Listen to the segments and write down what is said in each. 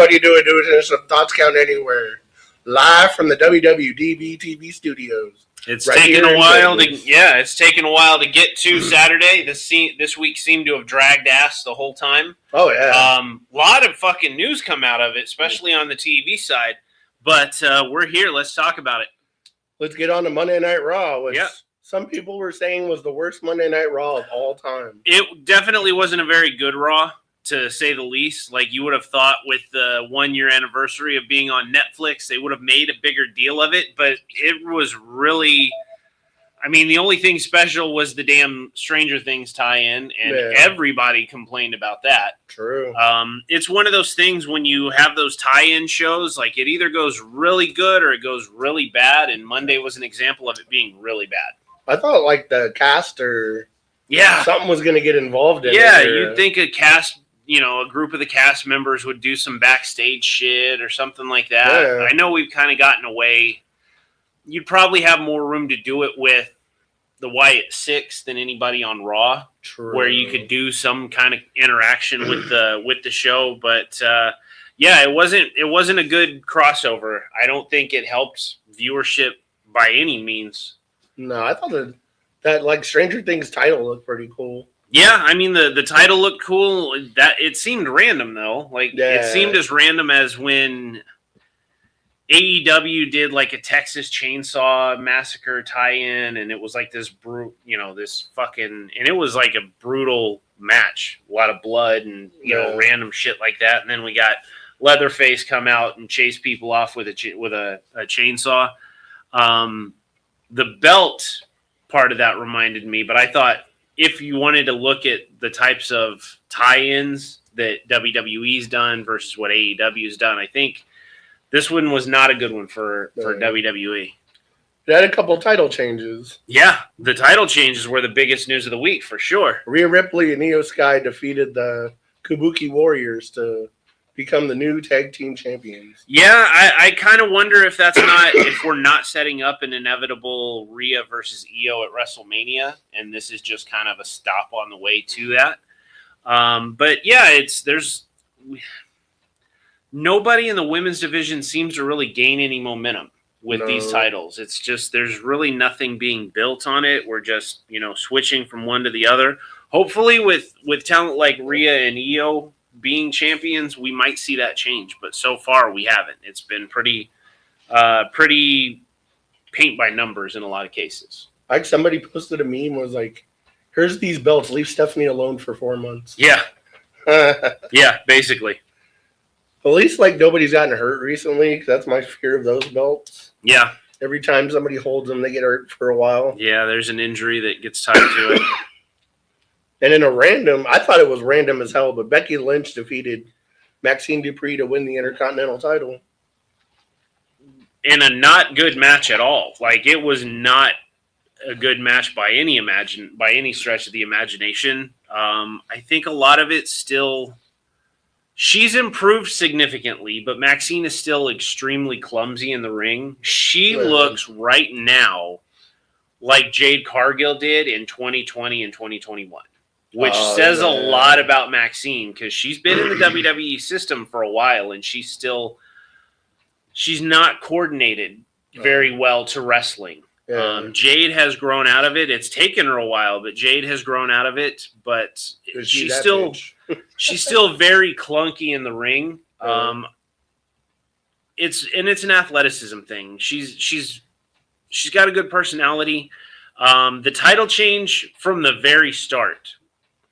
What are you doing this with Thoughts Count Anywhere? Live from the WWDBTV studios. It's right taken here a in while Vegas. it's taken a while to get to Saturday. This week seemed to have dragged ass the whole time. Oh, yeah. Lot of fucking news come out of it, especially on the TV side. But we're here. Let's talk about it. Let's get on to Monday Night Raw, which Yeah. some people were saying was the worst Monday Night Raw of all time. It definitely wasn't a very good Raw, to say the least. Like, you would have thought with the 1 year anniversary of being on Netflix, they would have made a bigger deal of it. But it was really, I mean, the only thing special was the damn Stranger Things tie-in, and everybody complained about that. True. It's one of those things when you have those tie-in shows, like it either goes really good or it goes really bad, and Monday was an example of it being really bad. I thought like the cast or something was going to get involved in it. Yeah, you'd think a cast, a group of the cast members would do some backstage shit or something like that. Yeah. I know we've kind of gotten away. You'd probably have more room to do it with the Wyatt Six than anybody on Raw. True. Where you could do some kind of interaction with the show. But it wasn't a good crossover. I don't think it helped viewership by any means. No, I thought that like Stranger Things title looked pretty cool. Yeah, I mean the title looked cool. That it seemed random though. Like it seemed as random as when AEW did like a Texas Chainsaw Massacre tie-in, and it was like this and it was like a brutal match, a lot of blood and random shit like that. And then we got Leatherface come out and chase people off with a chainsaw. The belt part of that reminded me, but I thought if you wanted to look at the types of tie-ins that WWE's done versus what AEW's done, I think this one was not a good one for WWE. It had a couple of title changes. Yeah, the title changes were the biggest news of the week for sure. Rhea Ripley and Io Sky defeated the Kabuki Warriors to become the new tag team champions. Yeah, I kind of wonder if if we're not setting up an inevitable Rhea versus Io at WrestleMania, and this is just kind of a stop on the way to that. But yeah, there's nobody in the women's division seems to really gain any momentum with these titles. It's just there's really nothing being built on it. We're just switching from one to the other. Hopefully, with talent like Rhea and Io being champions, we might see that change, but so far we haven't. It's been pretty paint by numbers in a lot of cases. Like somebody posted a meme was like, "Here's these belts. Leave Stephanie alone for 4 months." Yeah, yeah, basically. At least like nobody's gotten hurt recently, because that's my fear of those belts. Yeah. Every time somebody holds them, they get hurt for a while. Yeah, there's an injury that gets tied to it. And in I thought it was random as hell, but Becky Lynch defeated Maxine Dupree to win the Intercontinental title. In a not good match at all. Like, it was not a good match by any stretch of the imagination. I think a lot of it still... She's improved significantly, but Maxine is still extremely clumsy in the ring. She looks right now like Jade Cargill did in 2020 and 2021. Which says a lot about Maxine, because she's been in the WWE system for a while, and she's not coordinated very well to wrestling. Yeah. Jade has grown out of it. It's taken her a while, but Jade has grown out of it. But she's still very clunky in the ring. It's an athleticism thing. She's got a good personality. The title change from the very start.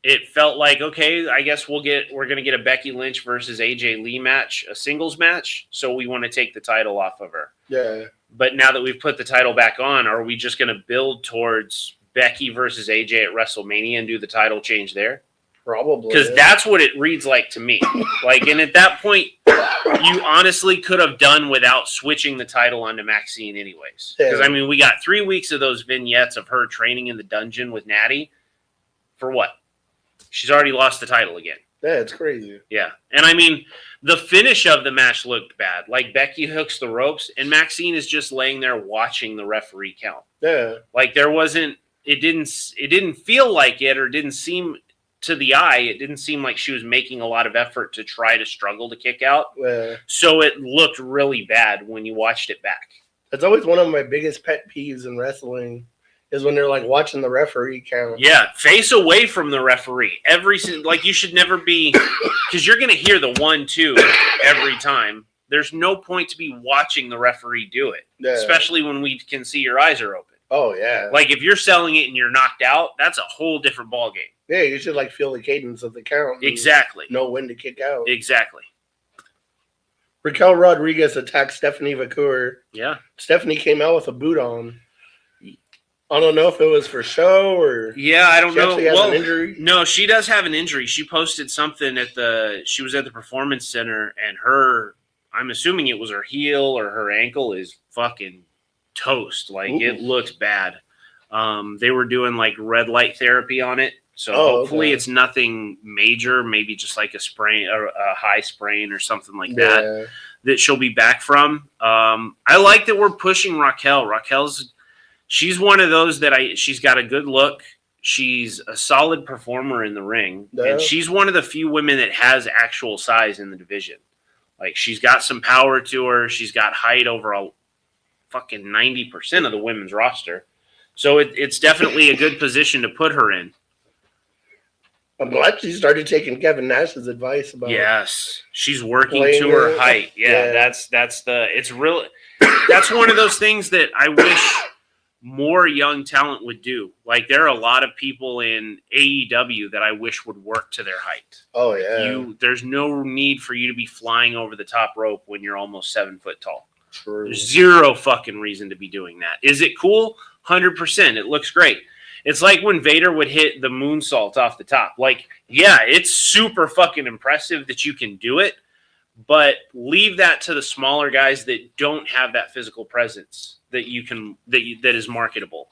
It felt like, okay, I guess we're going to get a Becky Lynch versus AJ Lee match, a singles match, so we want to take the title off of her. Yeah. But now that we've put the title back on, are we just going to build towards Becky versus AJ at WrestleMania and do the title change there? Probably. Because that's what it reads like to me. And at that point, you honestly could have done without switching the title onto Maxine anyways. Because, we got 3 weeks of those vignettes of her training in the dungeon with Natty. For what? She's already lost the title again. Yeah, it's crazy. Yeah. And the finish of the match looked bad. Like, Becky hooks the ropes, and Maxine is just laying there watching the referee count. Yeah. Like, it didn't feel like it, or didn't seem to the eye, it didn't seem like she was making a lot of effort to try to struggle to kick out. So it looked really bad when you watched it back. That's always one of my biggest pet peeves in wrestling is when they're like watching the referee count. Yeah, face away from the referee. You should never be, because you're going to hear the 1-2 every time. There's no point to be watching the referee do it, especially when we can see your eyes are open. Oh, yeah. Like, if you're selling it and you're knocked out, that's a whole different ballgame. Yeah, you should, like, feel the cadence of the count. Exactly. Know when to kick out. Exactly. Raquel Rodriguez attacked Stephanie Vacour. Yeah. Stephanie came out with a boot on. I don't know if it was for show or... Yeah, I don't know. She actually has an injury? No, she does have an injury. She posted something she was at the Performance Center, and I'm assuming it was her heel or her ankle is fucking toast. Like, it looks bad. They were doing, like, red light therapy on it. So hopefully it's nothing major, maybe just like a sprain or a high sprain or something like that she'll be back from. I like that we're pushing Raquel. She's one of those she's got a good look. She's a solid performer in the ring. And she's one of the few women that has actual size in the division. Like, she's got some power to her. She's got height over a fucking 90% of the women's roster. So it's definitely a good position to put her in. I'm glad she started taking Kevin Nash's advice about. Yes, she's working to her height. Yeah, that's one of those things that I wish more young talent would do. Like, there are a lot of people in AEW that I wish would work to their height. Oh yeah. There's no need for you to be flying over the top rope when you're almost 7 foot tall. True. There's zero fucking reason to be doing that. Is it cool? 100%. It looks great. It's like when Vader would hit the moonsault off the top. Like, yeah, it's super fucking impressive that you can do it, but leave that to the smaller guys that don't have that physical presence that is marketable.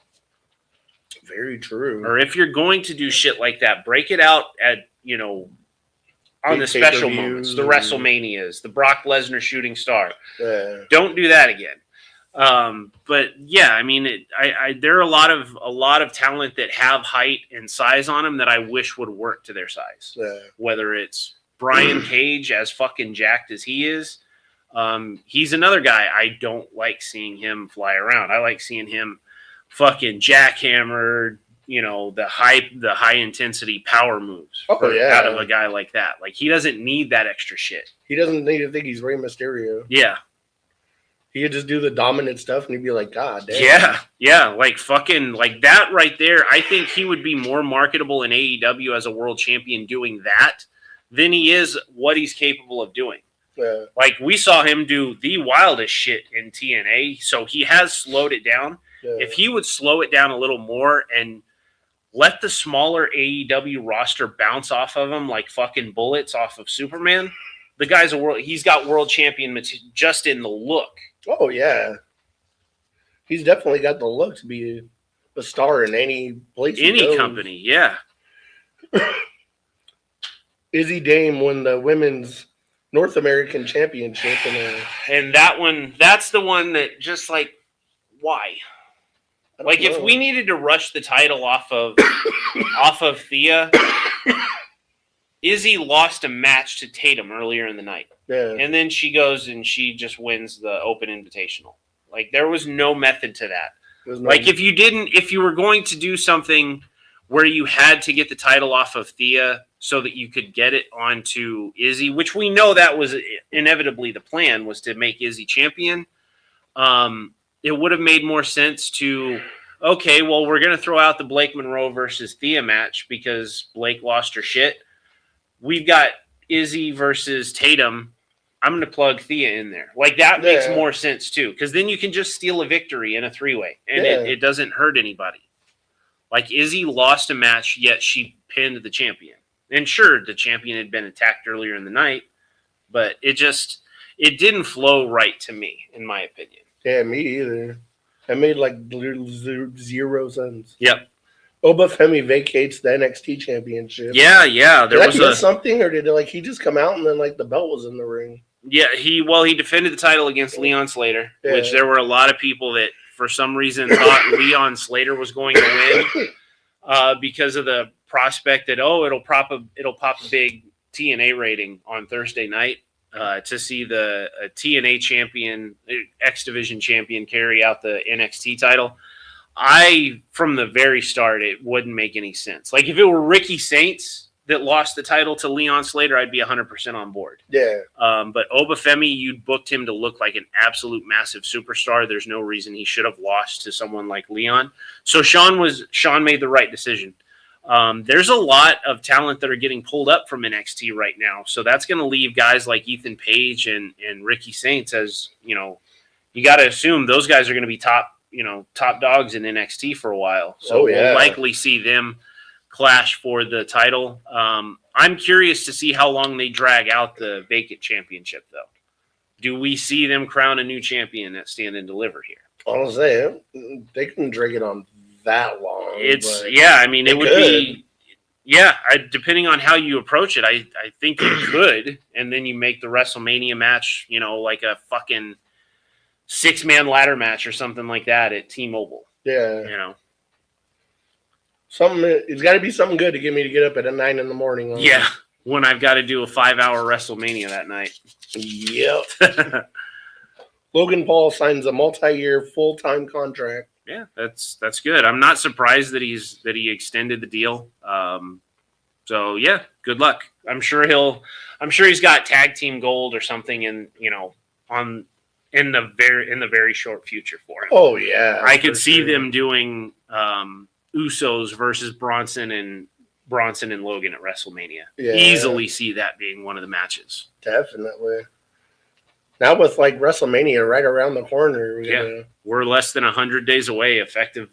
Very true. Or if you're going to do shit like that, break it out at, on the special moments, the WrestleManias, the Brock Lesnar shooting star. Yeah. Don't do that again. But yeah, I mean, there are a lot of talent that have height and size on them that I wish would work to their size. Yeah. Whether it's Brian Cage, as fucking jacked as he is, he's another guy I don't like seeing him fly around. I like seeing him fucking jackhammer, the high intensity power moves out of a guy like that. Like, he doesn't need that extra shit. He doesn't need to think he's Rey Mysterio. Yeah. He could just do the dominant stuff and he'd be like, God damn. Yeah. Like, fucking, like, that right there. I think he would be more marketable in AEW as a world champion doing that than he is what he's capable of doing. Yeah. Like, we saw him do the wildest shit in TNA, so he has slowed it down. Yeah. If he would slow it down a little more and let the smaller AEW roster bounce off of him like fucking bullets off of Superman, the guy's he's got world champion just in the look. Oh, yeah. He's definitely got the look to be a star in any place. Any company, yeah. Izzy Dame won the women's North American Championship. And that's the one that just, like, why? Like, if we needed to rush the title off of Thea, Izzy lost a match to Tatum earlier in the night. Yeah. And then she goes and she just wins the Open Invitational. Like, there was no method to that. If you were going to do something where you had to get the title off of Thea so that you could get it onto Izzy, which we know that was inevitably the plan, was to make Izzy champion, it would have made more sense to, okay, well, we're going to throw out the Blake Monroe versus Thea match because Blake lost her shit. We've got Izzy versus Tatum. I'm going to plug Thea in there. Like, that makes more sense, too, because then you can just steal a victory in a three-way, and it doesn't hurt anybody. Like, Izzy lost a match, yet she pinned the champion. And sure, the champion had been attacked earlier in the night, but it didn't flow right to me, in my opinion. Yeah, me either. It made, like, zero sense. Yep. Obafemi vacates the NXT championship. Yeah. Did he do something, or did he just come out and then the belt was in the ring? Yeah, he defended the title against Leon Slater, which there were a lot of people that for some reason thought Leon Slater was going to win. because of the prospect that it'll pop a big TNA rating on Thursday night to see the TNA champion, X Division champion, carry out the NXT title. From the very start, it wouldn't make any sense. Like if it were Ricky Saints that lost the title to Leon Slater, I'd be 100% on board. Yeah. But Obafemi, you booked him to look like an absolute massive superstar. There's no reason he should have lost to someone like Leon. So Sean made the right decision. There's a lot of talent that are getting pulled up from NXT right now. So that's going to leave guys like Ethan Page and Ricky Saints as, you got to assume those guys are going to be top dogs in NXT for a while. So we'll likely see them clash for the title. I'm curious to see how long they drag out the vacant championship, though. Do we see them crown a new champion at Stand and Deliver here? Honestly, they couldn't drag it on that long. It would be. Yeah, depending on how you approach it, I think you could, and then you make the WrestleMania match, like a fucking 6-man ladder match or something like that at T-Mobile. Yeah. It's got to be something good to get me to get up at 9 in the morning. When I've got to do a 5-hour WrestleMania that night. Yep. Logan Paul signs a multi-year full-time contract. Yeah, that's good. I'm not surprised that he extended the deal. So yeah, good luck. I'm sure he's got tag team gold or something in the very short future for him. Oh yeah, I could see them doing Usos versus Bronson and Logan at WrestleMania. Yeah. Easily see that being one of the matches. Definitely. Now with like WrestleMania right around the corner. We're less than 100 days away. Effective,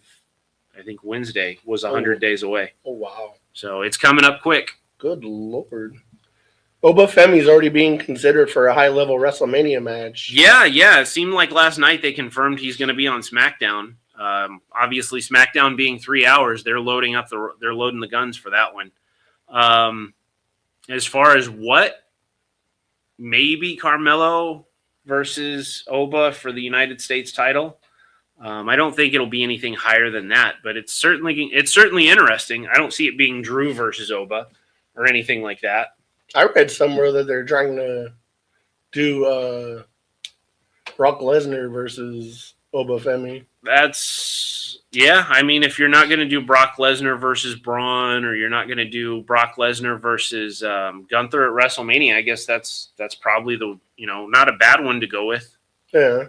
I think Wednesday was 100 days away. Oh wow! So it's coming up quick. Good Lord. Obafemi's already being considered for a high-level WrestleMania match. Yeah. It seemed like last night they confirmed he's going to be on SmackDown. Obviously, SmackDown being 3 hours, they're loading the guns for that one. As far as maybe Carmelo versus Oba for the United States title. I don't think it'll be anything higher than that, but it's certainly interesting. I don't see it being Drew versus Oba or anything like that. I read somewhere that they're trying to do Brock Lesnar versus Obafemi. If you're not going to do Brock Lesnar versus Braun, or you're not going to do Brock Lesnar versus Gunther at WrestleMania, I guess that's probably the not a bad one to go with. Yeah.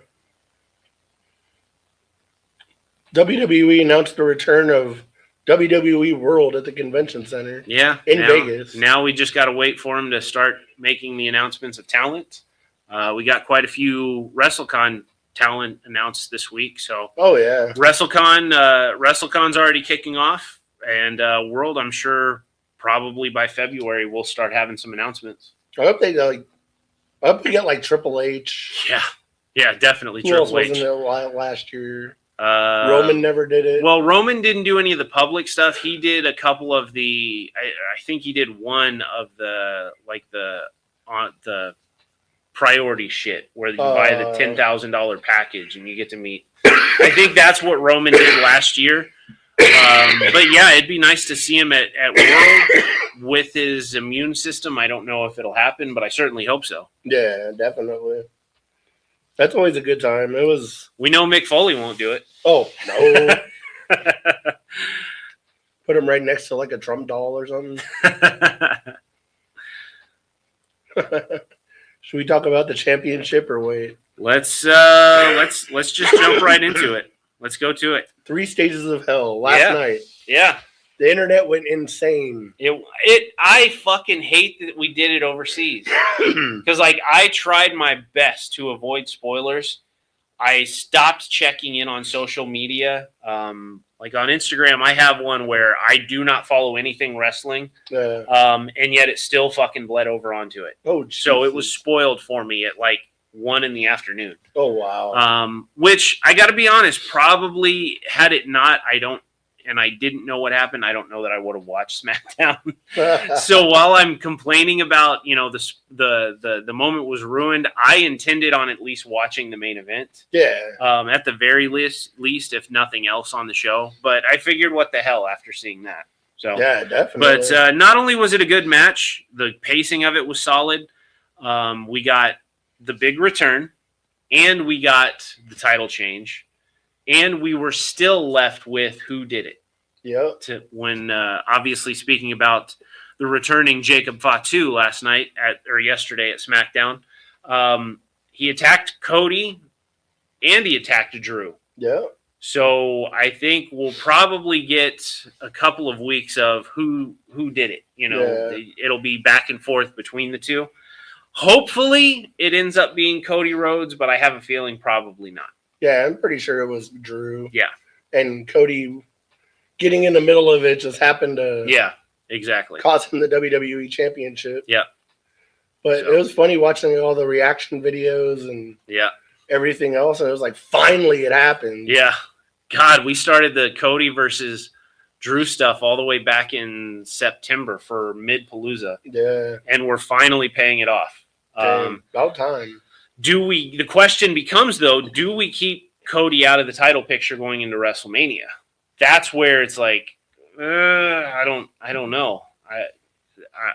WWE announced the return of WWE World at the Convention Center. Yeah, in Vegas. Now we just got to wait for them to start making the announcements of talent. We got quite a few WrestleCon talent announced this week. So WrestleCon's already kicking off, and World, I'm sure probably by February we'll start having some announcements. I hope we get like Triple H. Yeah, definitely. Who Triple else H wasn't there last year? Roman never did it. Well, Roman didn't do any of the public stuff. He did a couple of the. I think he did one of the priority shit where you buy the $10,000 package and you get to meet. I think that's what Roman did last year. But yeah, it'd be nice to see him at World with his immune system. I don't know if it'll happen, but I certainly hope so. Yeah, definitely. That's always a good time. We know Mick Foley won't do it. Oh, no. Put him right next to like a Trump doll or something. Should we talk about the championship or wait? Let's just jump right into it. Let's go to it. 3 stages of hell last night. Yeah. The internet went insane. I fucking hate that we did it overseas. Because I tried my best to avoid spoilers. I stopped checking in on social media. On Instagram, I have one where I do not follow anything wrestling. And yet it still fucking bled over onto it. Oh, Jesus. So it was spoiled for me at 1 p.m. Oh, wow. Which I got to be honest, probably had it not, I don't and I didn't know what happened, I don't know that I would have watched SmackDown. So while I'm complaining about, the moment was ruined, I intended on at least watching the main event. Yeah. At the very least, if nothing else on the show. But I figured, what the hell, after seeing that. So yeah, definitely. But not only was it a good match, the pacing of it was solid. We got the big return, and we got the title change, and we were still left with who did it. Yep. When obviously speaking about the returning Jacob Fatu yesterday at SmackDown, he attacked Cody and he attacked Drew. Yep. So I think we'll probably get a couple of weeks of who did it. It'll be back and forth between the two. Hopefully it ends up being Cody Rhodes, but I have a feeling probably not. Yeah, I'm pretty sure it was Drew. Yeah. And Cody getting in the middle of it just happened to exactly cost him the WWE Championship. Yeah. But it was funny watching all the reaction videos and everything else, and it was like, finally it happened. Yeah. God, we started the Cody versus Drew stuff all the way back in September for Mid-Palooza. Yeah. And we're finally paying it off. About time. The question becomes, though, do we keep Cody out of the title picture going into WrestleMania? That's where it's like, I don't know.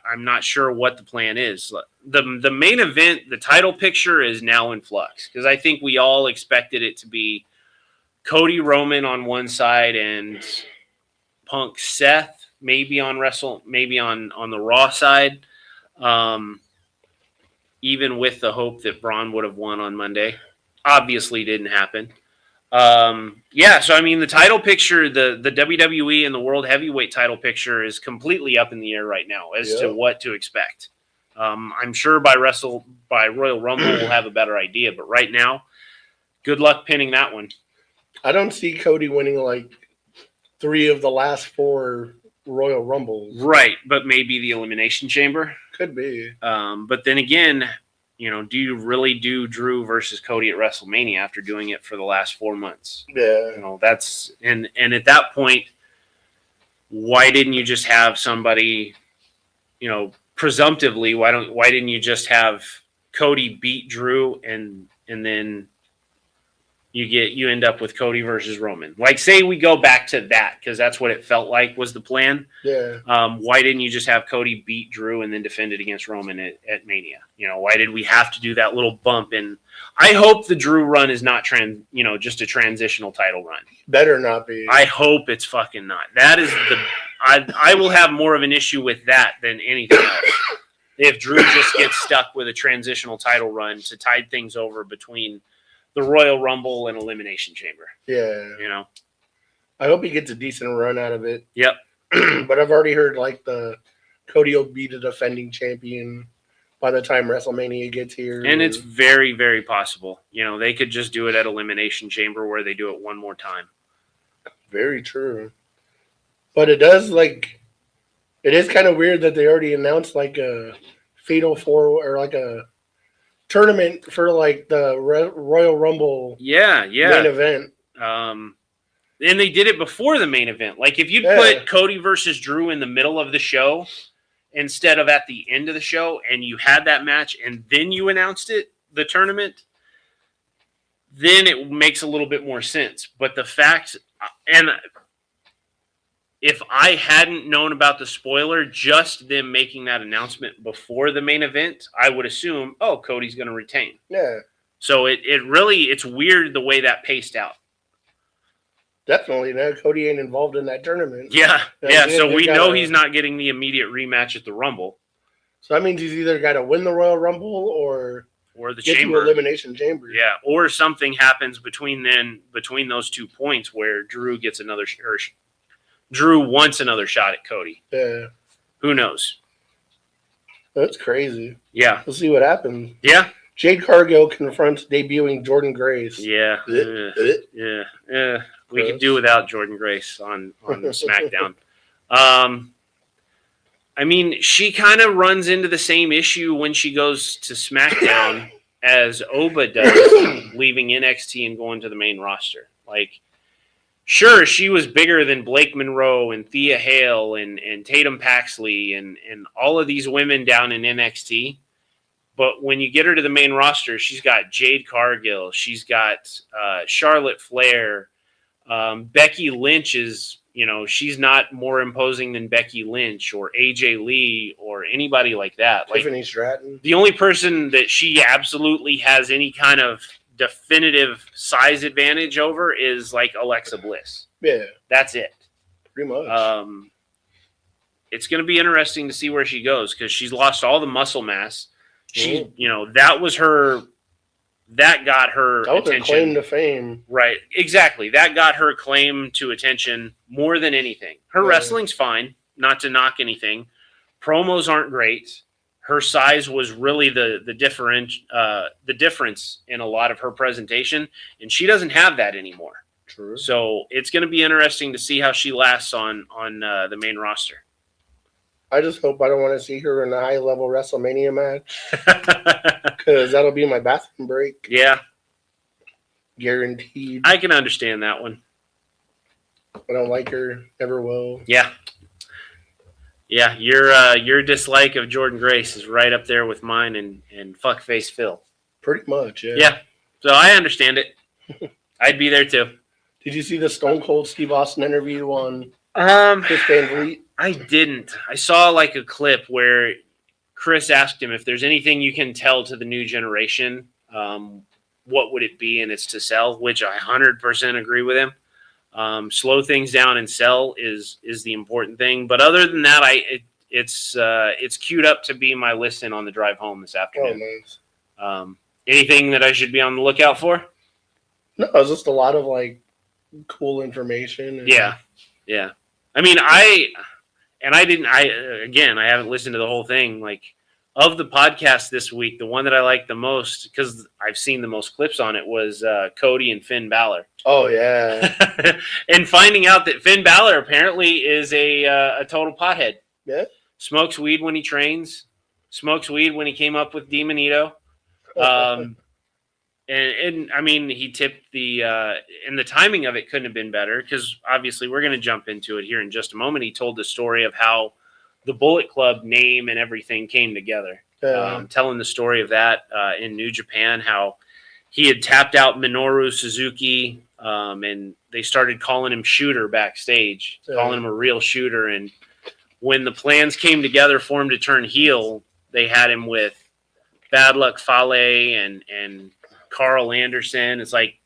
I'm not sure what the plan is. The main event, the title picture, is now in flux because I think we all expected it to be Cody Roman on one side and Punk Seth maybe on the Raw side. Even with the hope that Braun would have won on Monday, obviously didn't happen. So I mean, the title picture, the WWE and the World Heavyweight title picture is completely up in the air right now as to what to expect. I'm sure by Royal Rumble we'll have a better idea, but right now, good luck pinning that one. I don't see Cody winning like 3 of the last 4 Royal Rumbles. Right, but maybe the Elimination Chamber. Could be. But then again, do you really do Drew versus Cody at WrestleMania after doing it for the last 4 months? Yeah. That's and at that point, why didn't you just have somebody, presumptively, why didn't you just have Cody beat Drew and then you end up with Cody versus Roman? Like, say we go back to that because that's what it felt like was the plan. Yeah. Why didn't you just have Cody beat Drew and then defend it against Roman at Mania? Why did we have to do that little bump? And I hope the Drew run is not just a transitional title run. Better not be. I hope it's fucking not. That is I will have more of an issue with that than anything else. If Drew just gets stuck with a transitional title run to tide things over between the Royal Rumble and Elimination Chamber. Yeah. I hope he gets a decent run out of it. Yep. But I've already heard like the Cody will be the defending champion by the time WrestleMania gets here. And it's very, very possible. They could just do it at Elimination Chamber where they do it one more time. Very true. But it is kind of weird that they already announced like a Fatal 4 or like a tournament for like the Royal Rumble main event. And they did it before the main event. Like if you put Cody versus Drew in the middle of the show instead of at the end of the show and you had that match and then you announced the tournament, then it makes a little bit more sense. But the fact, and if I hadn't known about the spoiler, just them making that announcement before the main event, I would assume, Cody's going to retain. Yeah. So it's weird the way that paced out. Definitely. Now Cody ain't involved in that tournament. Yeah. So we know he's not getting the immediate rematch at the Rumble. So that means he's either got to win the Royal Rumble or the get Chamber. to Elimination Chamber. Yeah. Or something happens between those 2 points where Drew gets Drew wants another shot at Cody. Yeah. Who knows? That's crazy. Yeah. We'll see what happens. Yeah. Jade Cargill confronts debuting Jordan Grace. Yeah. Yeah. We could do without Jordan Grace on SmackDown. I mean, she kind of runs into the same issue when she goes to SmackDown as Oba does, leaving NXT and going to the main roster. Like, sure, she was bigger than Blake Monroe and Thea Hale and Tatum Paxley and all of these women down in NXT. But when you get her to the main roster, she's got Jade Cargill. She's got Charlotte Flair. Becky Lynch is, she's not more imposing than Becky Lynch or AJ Lee or anybody like that. Tiffany Stratton. The only person that she absolutely has any kind of definitive size advantage over is like Alexa Bliss. Yeah. That's it. Pretty much. It's going to be interesting to see where she goes because she's lost all the muscle mass. She, that got her that was attention. Her claim to fame. Right. Exactly. That got her claim to attention more than anything. Her wrestling's fine, not to knock anything. Promos aren't great. Her size was really the difference in a lot of her presentation, and she doesn't have that anymore. True. So it's going to be interesting to see how she lasts on the main roster. I just hope I don't want to see her in a high-level WrestleMania match because that'll be my bathroom break. Yeah. Guaranteed. I can understand that one. I don't like her. Never will. Yeah. Yeah, your dislike of Jordan Grace is right up there with mine and fuckface Phil. Pretty much, yeah. Yeah. So I understand it. I'd be there too. Did you see the Stone Cold Steve Austin interview on Chris Van Vliet? I didn't. I saw like a clip where Chris asked him if there's anything you can tell to the new generation, what would it be? And it's to sell, which I 100% agree with him. Slow things down and sell is the important thing. But other than that, it's queued up to be my listen on the drive home this afternoon. Oh, nice. Anything that I should be on the lookout for? No, it's just a lot of like cool information. And... Yeah. I mean, I haven't listened to the whole thing. Like, of the podcast this week, the one that I liked the most, because I've seen the most clips on it, was Cody and Finn Balor. Oh, yeah. And finding out that Finn Balor apparently is a total pothead. Yeah. Smokes weed when he trains. Smokes weed when he came up with Demonito. And I mean, he tipped and the timing of it couldn't have been better because obviously we're going to jump into it here in just a moment. He told the story of how the Bullet Club name and everything came together. Telling the story of that in New Japan, how he had tapped out Minoru Suzuki and they started calling him Shooter backstage, calling him a real shooter. And when the plans came together for him to turn heel, they had him with Bad Luck Fale and Carl Anderson. It's like,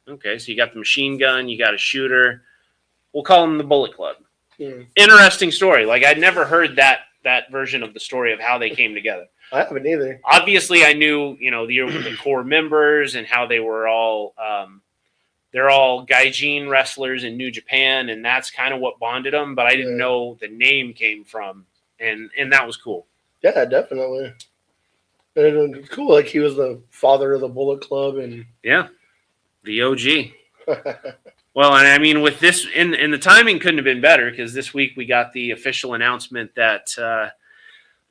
okay, so you got the machine gun, you got a shooter. We'll call him the Bullet Club. Yeah. Interesting story. Like, I'd never heard that version of the story of how they came together. I haven't either. Obviously, I knew, the core members and how they were all, they're all Gaijin wrestlers in New Japan, and that's kind of what bonded them, but I didn't know the name came from, and that was cool. Yeah, definitely. And it's cool, like he was the father of the Bullet Club, and the OG. Well, and I mean, with this, and the timing couldn't have been better because this week we got the official announcement that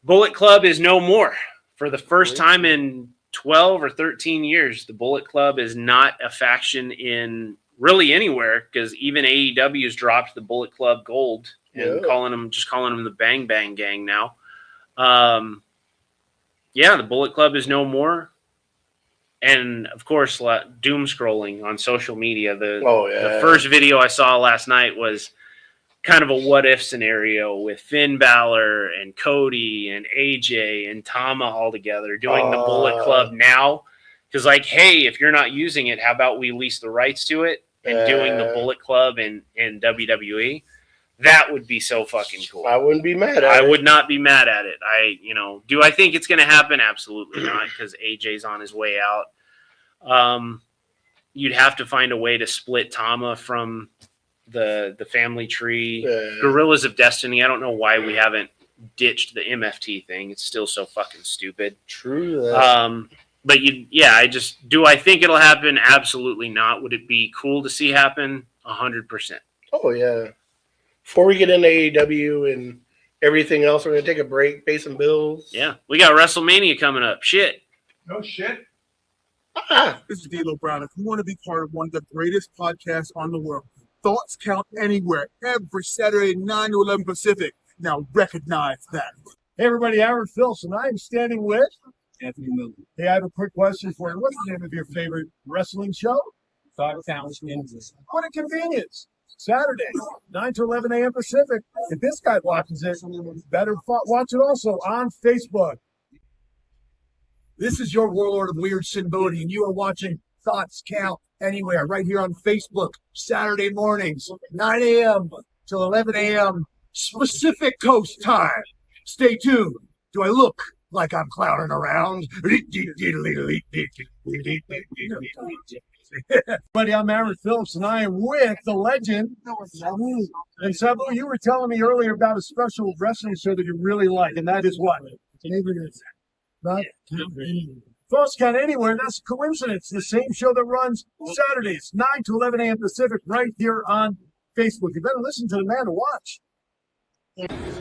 Bullet Club is no more. For the first time in 12 or 13 years, the Bullet Club is not a faction in really anywhere because even AEW's dropped the Bullet Club Gold and calling them the Bang Bang Gang now. The Bullet Club is no more. And, of course, doom scrolling on social media. The first video I saw last night was kind of a what-if scenario with Finn Balor and Cody and AJ and Tama all together doing the Bullet Club now. Because, like, hey, if you're not using it, how about we lease the rights to it and doing the Bullet Club in WWE? That would be so fucking cool. I wouldn't be mad at it. I would not be mad at it. Do I think it's going to happen? Absolutely not, because AJ's on his way out. You'd have to find a way to split Tama from the family tree. Gorillas of Destiny, I don't know why we haven't ditched the MFT thing. It's still so fucking stupid. True that. But do I think it'll happen? Absolutely not. Would it be cool to see happen? 100%. Oh, yeah. Before we get into AEW and everything else, we're going to take a break, pay some bills. Yeah. We got WrestleMania coming up. Shit. No shit. Ah. This is D'Lo Brown. If you want to be part of one of the greatest podcasts on the world, Thoughts count anywhere, every Saturday, 9 to 11 Pacific. Now recognize that. Hey, everybody, Aaron Phillips, and I am standing with Anthony Milton. Hey, I have a quick question for you. What's the name of your favorite wrestling show? Thoughts Count Anywhere. What a convenience. Saturday, 9 to 11 a.m. Pacific. If this guy watches it, better watch it also on Facebook. This is your Warlord of Weird Sin Bodhi, and you are watching Thoughts Count Anywhere right here on Facebook, Saturday mornings, 9 a.m. till 11 a.m. Pacific Coast time. Stay tuned. Do I look like I'm clowning around? Buddy, I'm Aaron Phillips, and I am with the legend. And Sabu, you were telling me earlier about a special wrestling show that you really like, and that is what? Thoughts Count Anywhere. That's a coincidence. The same show that runs Saturdays, 9 to 11 a.m. Pacific, right here on Facebook. You better listen to the man to watch.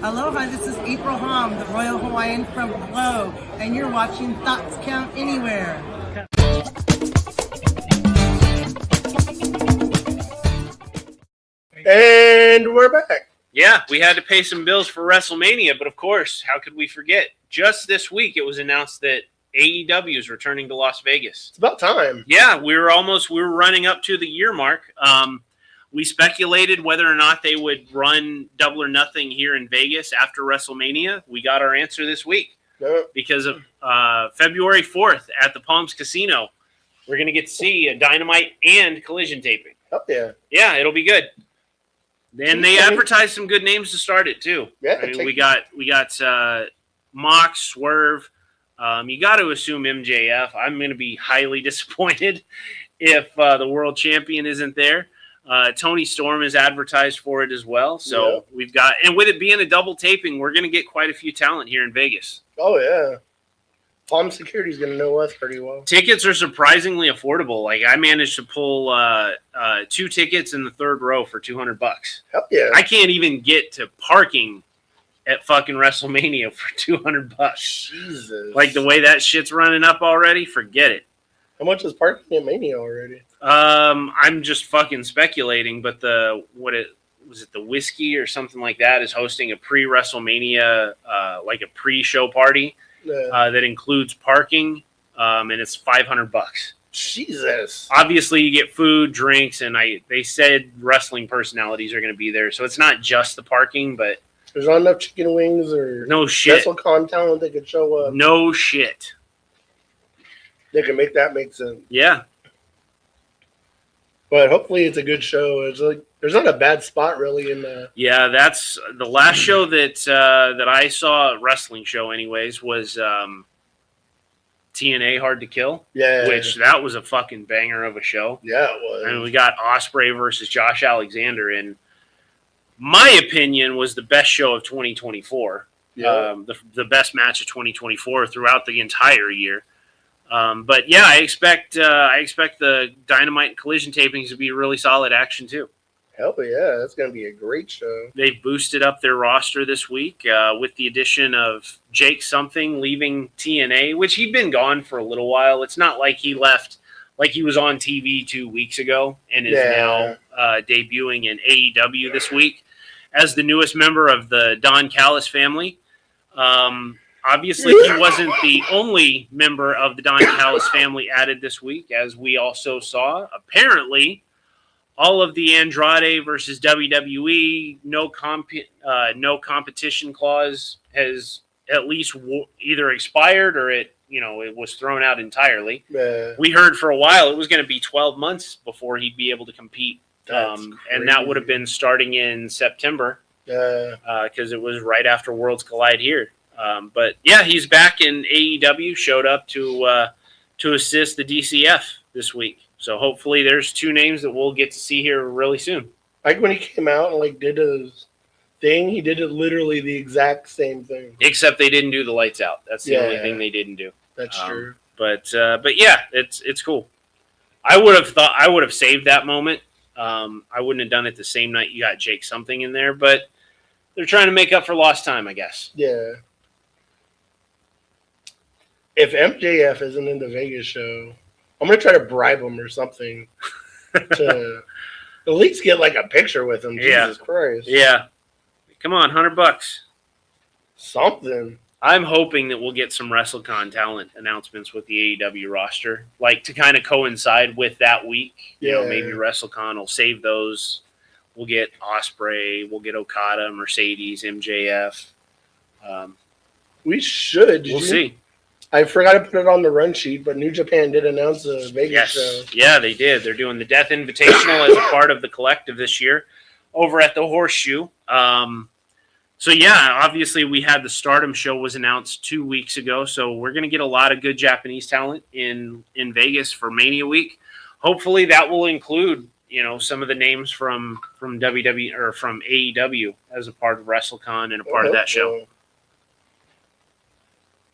Aloha, this is April Hom, the Royal Hawaiian from Glow, and you're watching Thoughts Count Anywhere. And we're back. Yeah, we had to pay some bills for WrestleMania, but of course, how could we forget? Just this week, it was announced that AEW is returning to Las Vegas. It's about time. Yeah, we were running up to the year mark. We speculated whether or not they would run Double or Nothing here in Vegas after WrestleMania. We got our answer this week because of February 4th at the Palms Casino. We're going to get to see a Dynamite and Collision taping. Oh, yeah. Yeah, it'll be good. And they advertised some good names to start it, too. Yeah, I mean, we got Mox, Swerve. You got to assume MJF. I'm going to be highly disappointed if the world champion isn't there. Tony Storm is advertised for it as well. So we've got, and with it being a double taping, we're going to get quite a few talent here in Vegas. Oh, yeah. Palm Security's going to know us pretty well. Tickets are surprisingly affordable. Like, I managed to pull 2 tickets in the third row for $200. Hell yeah. I can't even get to parking at fucking WrestleMania for $200. Jesus. Like, the way that shit's running up already, forget it. How much is parking at Mania already? I'm just fucking speculating, but the Whiskey or something like that is hosting a pre-WrestleMania, like a pre-show party that includes parking, and it's $500. Jesus. Obviously, you get food, drinks, and they said wrestling personalities are going to be there, so it's not just the parking, but there's not enough chicken wings or no shit WrestleCon talent that could show up. No shit. They can make that make sense. Yeah. But hopefully it's a good show. It's like there's not a bad spot really in the. Yeah, that's the last show that I saw, a wrestling show anyways, was TNA Hard to Kill. Yeah. Which that was a fucking banger of a show. Yeah, it was. And we got Ospreay versus Josh Alexander, and my opinion was the best show of 2024. Yeah. The best match of 2024 throughout the entire year. But yeah, I expect the Dynamite and Collision tapings to be really solid action too. Hell yeah, that's going to be a great show. They've boosted up their roster this week with the addition of Jake Something leaving TNA, which he'd been gone for a little while. It's not like he left, like he was on TV 2 weeks ago and is now debuting in AEW this week as the newest member of the Don Callis family. Obviously, he wasn't the only member of the Don Callis family added this week, as we also saw. Apparently, all of the Andrade versus WWE no competition clause has at least either expired or it was thrown out entirely. We heard for a while it was going to be 12 months before he'd be able to compete, and that would have been starting in September because it was right after Worlds Collide here. But yeah, he's back in AEW, showed up to assist the DCF this week. So hopefully there's 2 names that we'll get to see here really soon. Like when he came out and did his thing, he did it literally the exact same thing. Except they didn't do the lights out. That's the only thing they didn't do. That's true. But yeah, it's cool. I would have saved that moment. I wouldn't have done it the same night you got Jake Something in there, but they're trying to make up for lost time, I guess. Yeah. If MJF isn't in the Vegas show, I'm going to try to bribe him or something to At least get like a picture with him. Yeah. Jesus Christ. Yeah. Come on, $100. Something. I'm hoping that we'll get some WrestleCon talent announcements with the AEW roster, like to kind of coincide with that week. You know, maybe WrestleCon will save those. We'll get Ospreay, we'll get Okada, Mercedes, MJF. We should. We'll see. I forgot to put it on the run sheet, but New Japan did announce a Vegas show. Yeah, they did. They're doing the Death Invitational as a part of the collective this year over at the Horseshoe. So, yeah, obviously we had the Stardom show was announced 2 weeks ago, so we're going to get a lot of good Japanese talent in Vegas for Mania Week. Hopefully that will include, you know, some of the names from WWE or from AEW as a part of WrestleCon and a part of that show.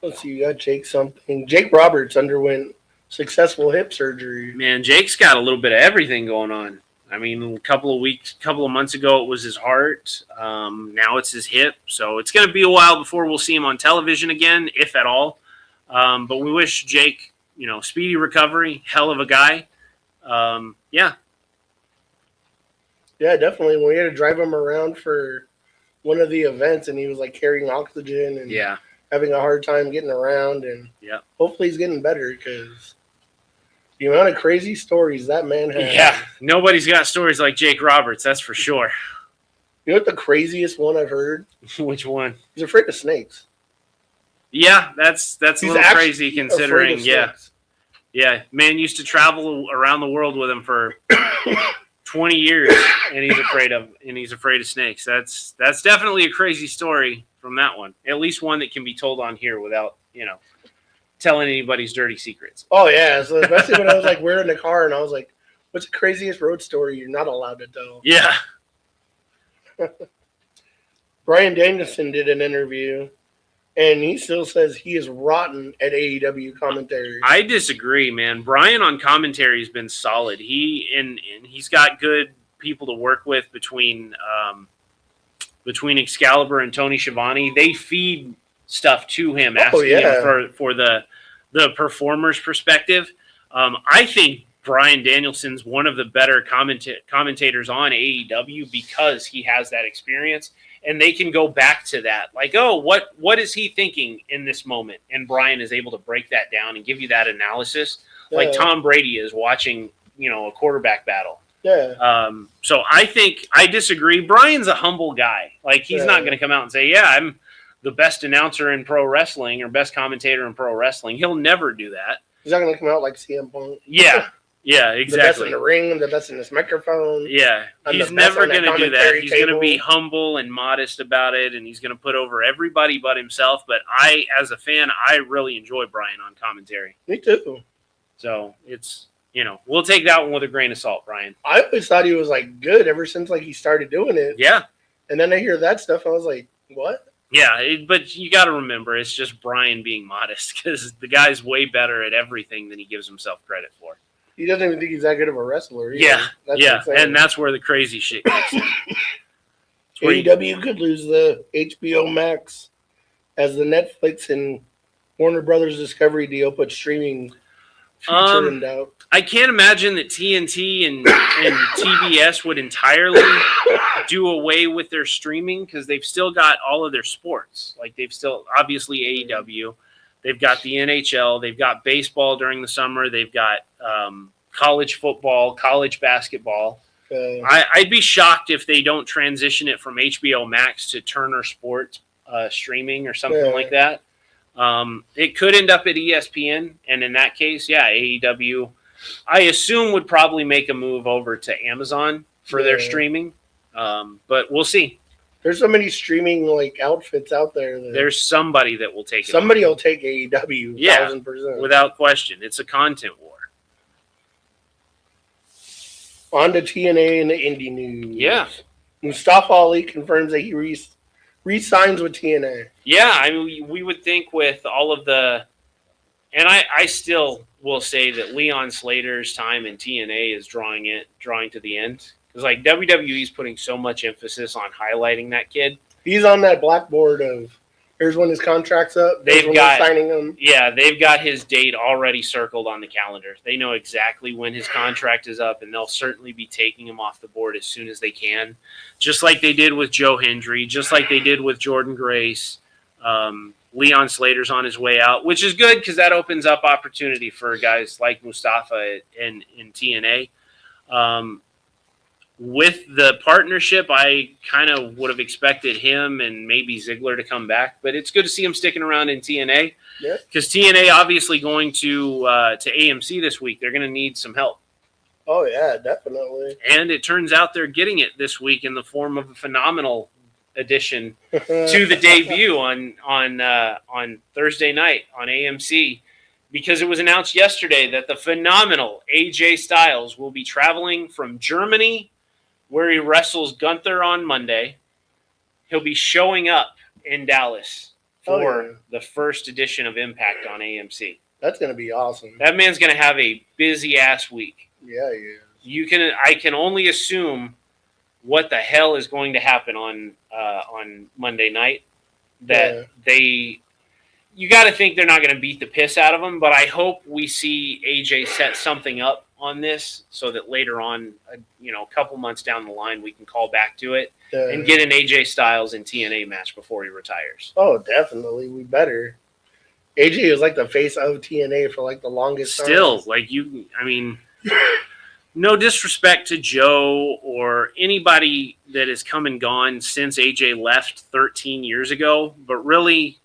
Let's see, you got Jake something. Jake Roberts underwent successful hip surgery. Man, Jake's got a little bit of everything going on. I mean, a couple of months ago, it was his heart. Now it's his hip. So it's going to be a while before we'll see him on television again, if at all. But we wish Jake, you know, speedy recovery. Hell of a guy. Yeah. Yeah, definitely. When we had to drive him around for one of the events, and he was like carrying oxygen and having a hard time getting around. And hopefully he's getting better because the amount of crazy stories that man has. Yeah, nobody's got stories like Jake Roberts, that's for sure. You know what the craziest one I've heard? Which one? He's afraid of snakes. Yeah, that's a little crazy considering. Yeah, man used to travel around the world with him for 20 years, and he's afraid of snakes. That's definitely a crazy story from that one. At least one that can be told on here without, you know, telling anybody's dirty secrets. Oh yeah, so especially when I was like, we're in the car, and I was like, "What's the craziest road story you're not allowed to tell?" Yeah. Bryan Danielson did an interview, and he still says he is rotten at AEW commentary. I disagree, man. Bryan on commentary has been solid. He's got good people to work with between Excalibur and Tony Schiavone. They feed stuff to him, asking him for the performer's perspective. I think Bryan Danielson's one of the better commentators on AEW because he has that experience, and they can go back to that. Like, oh, what is he thinking in this moment? And Bryan is able to break that down and give you that analysis, like Tom Brady is watching, you know, a quarterback battle. Yeah. So I disagree. Bryan's a humble guy. Like, he's not going to come out and say, "Yeah, I'm the best announcer in pro wrestling or best commentator in pro wrestling." He'll never do that. He's not going to come out like CM Punk. Yeah, exactly. The best in the ring, the best in this microphone. Yeah, he's never going to do that. He's going to be humble and modest about it, and he's going to put over everybody but himself. But I, as a fan, I really enjoy Bryan on commentary. Me too. So it's, you know, we'll take that one with a grain of salt, Bryan. I always thought he was like good ever since like he started doing it. Yeah. And then I hear that stuff, I was like, what? Yeah, but you got to remember, it's just Bryan being modest because the guy's way better at everything than he gives himself credit for. He doesn't even think he's that good of a wrestler either. Yeah, and that's where the crazy shit gets in. AEW could lose the HBO Max as the Netflix and Warner Brothers Discovery deal puts streaming future in doubt. I can't imagine that TNT and TBS would entirely do away with their streaming because they've still got all of their sports. Like, they've still, obviously, AEW. They've got the NHL. They've got baseball during the summer. They've got college football, college basketball. I'd be shocked if they don't transition it from HBO Max to Turner Sports streaming or something like that. It could end up at ESPN, and in that case, AEW, I assume, would probably make a move over to Amazon for their streaming, but we'll see. There's so many streaming like outfits out there. There's somebody that will take it. Somebody will take AEW, 1,000%. Without question. It's a content war. On to TNA and the indie news. Yeah. Mustafa Ali confirms that he re-signs with TNA. Yeah, I mean, we would think with all of the... And I still will say that Leon Slater's time in TNA is drawing to the end. Because, like, WWE's putting so much emphasis on highlighting that kid. He's on that blackboard of Here's when his contract's up. They've got signing him. Yeah, they've got his date already circled on the calendar. They know exactly when his contract is up, and they'll certainly be taking him off the board as soon as they can, just like they did with Joe Hendry, just like they did with Jordan Grace. Leon Slater's on his way out, which is good because that opens up opportunity for guys like Mustafa in TNA. With the partnership, I kind of would have expected him and maybe Ziggler to come back, but it's good to see him sticking around in TNA. Because TNA obviously going to AMC this week. They're going to need some help. Oh, yeah, definitely. And it turns out they're getting it this week in the form of a phenomenal addition to the debut on Thursday night on AMC, because it was announced yesterday that the phenomenal AJ Styles will be traveling from Germany, where he wrestles Gunther on Monday. He'll be showing up in Dallas for the first edition of Impact on AMC. That's going to be awesome. That man's going to have a busy-ass week. Yeah, he is. I can only assume what the hell is going to happen on Monday night. You got to think they're not going to beat the piss out of him, but I hope we see AJ set something up on this so that later on, a couple months down the line, we can call back to it and get an AJ Styles and TNA match before he retires. Oh, definitely. We better. AJ is like the face of TNA for like the longest time. Still, no disrespect to Joe or anybody that has come and gone since AJ left 13 years ago, but really,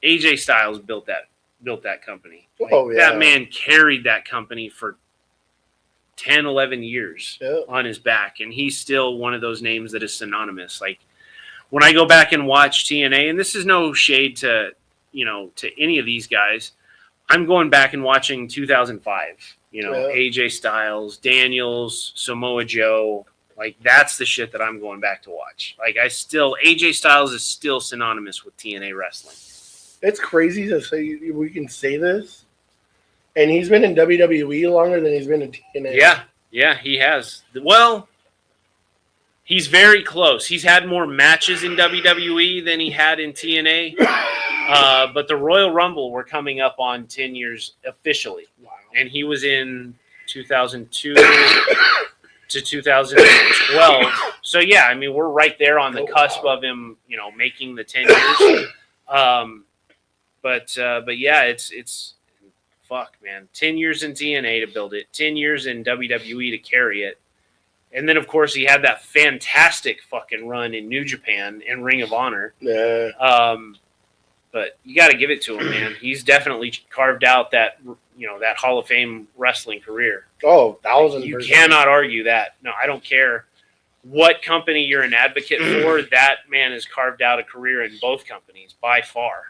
AJ Styles built that company. That man carried that company for 10, 11 years on his back, and he's still one of those names that is synonymous. Like, when I go back and watch TNA, and this is no shade to any of these guys, I'm going back and watching 2005. AJ Styles, Daniels, Samoa Joe. Like, that's the shit that I'm going back to watch. Like, AJ Styles is still synonymous with TNA wrestling. It's crazy to say we can say this. And he's been in WWE longer than he's been in TNA. Yeah, he has. Well, he's very close. He's had more matches in WWE than he had in TNA. But the Royal Rumble, we're coming up on 10 years officially. Wow. And he was in 2002 to 2012. So, yeah, we're right there on the cusp of him, making the 10 years. But yeah, it's fuck, man. 10 years in TNA to build it, 10 years in WWE to carry it. And then, of course, he had that fantastic fucking run in New Japan and Ring of Honor. Yeah. But you got to give it to him, man. He's definitely carved out that, that Hall of Fame wrestling career. Oh, 1,000%. You cannot argue that. No, I don't care what company you're an advocate for. That man has carved out a career in both companies by far.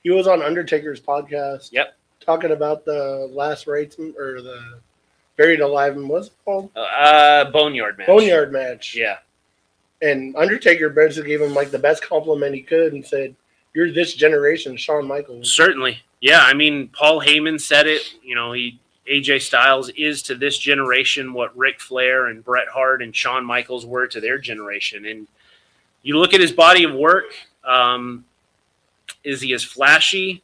He was on Undertaker's podcast. Yep. Talking about the last rites or the Buried Alive, and what's it called? Boneyard match. Boneyard match. Yeah. And Undertaker basically gave him like the best compliment he could and said, "You're this generation, Shawn Michaels." Certainly. Yeah. Paul Heyman said it. AJ Styles is to this generation what Ric Flair and Bret Hart and Shawn Michaels were to their generation. And you look at his body of work. Is he as flashy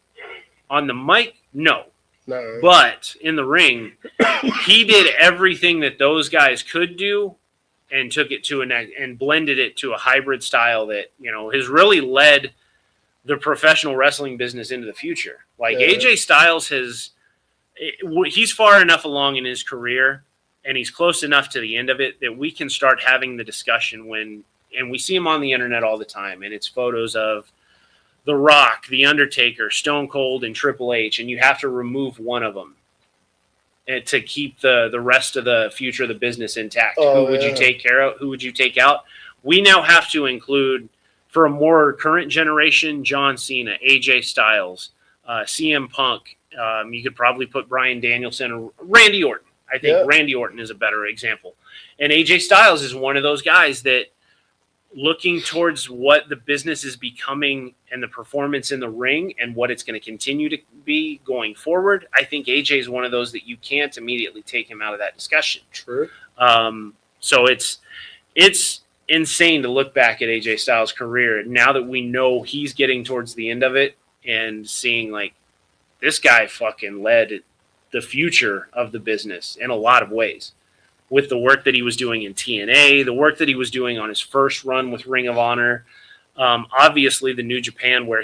on the mic? No. But in the ring, he did everything that those guys could do and took it to and blended it to a hybrid style that, has really led the professional wrestling business into the future. Like, AJ Styles he's far enough along in his career and he's close enough to the end of it that we can start having the discussion and we see him on the internet all the time, and it's photos of The Rock, The Undertaker, Stone Cold, and Triple H, and you have to remove one of them to keep the rest of the future of the business intact. Who would you take care of? Who would you take out? We now have to include, for a more current generation, John Cena, AJ Styles, CM Punk. You could probably put Bryan Danielson or Randy Orton. I think Randy Orton is a better example. And AJ Styles is one of those guys that, looking towards what the business is becoming and the performance in the ring and what it's going to continue to be going forward, I think AJ is one of those that you can't immediately take him out of that discussion. True. So it's insane to look back at AJ Styles' career now that we know he's getting towards the end of it and seeing like this guy fucking led the future of the business in a lot of ways with the work that he was doing in TNA, the work that he was doing on his first run with Ring of Honor. Obviously the New Japan where